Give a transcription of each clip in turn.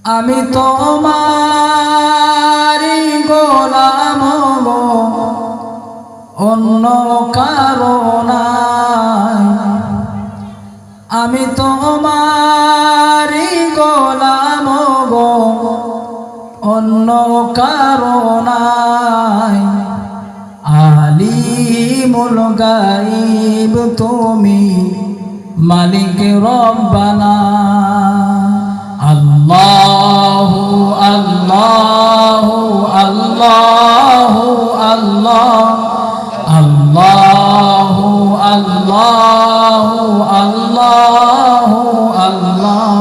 আমি তোমারি গোলাম গো, অন্য কারো নাই। আমি তোমারি গোলাম গো, অন্য কারো নাই। আলিমুল গায়ব তুমি, মালিক রব্বানা। আল্লাহু আল্লাহু আল্লাহু আল্লাহ, আল্লাহু আল্লাহু আল্লাহু আল্লাহ।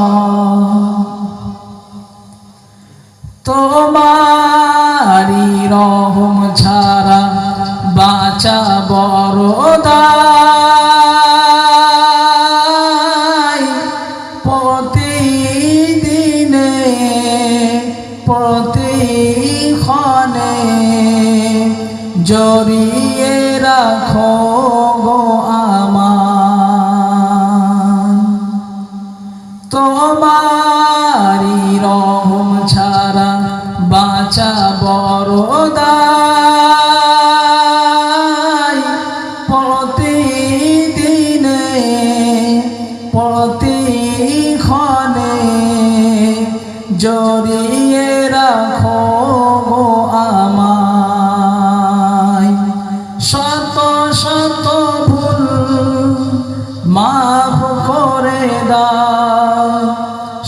তোমারি রহম ছাড়া বাঁচা বড় দায়। প্রতিদিনে প্রতিক্ষণে জড়িয়ে রাখো গো আমায়। তোমারি রহম ছাড়া বাঁচা বড় দায়। প্রতিদিনে প্রতিক্ষণে জড়িয়ে রাখো গো আমায়। শত শত ভুল মাফ করে দাও,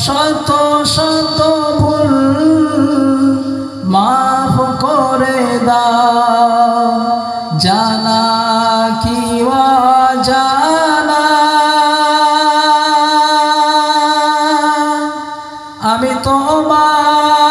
শত শত ভুল মাফ করে দাও। জানা কি অজানা আমি তোমার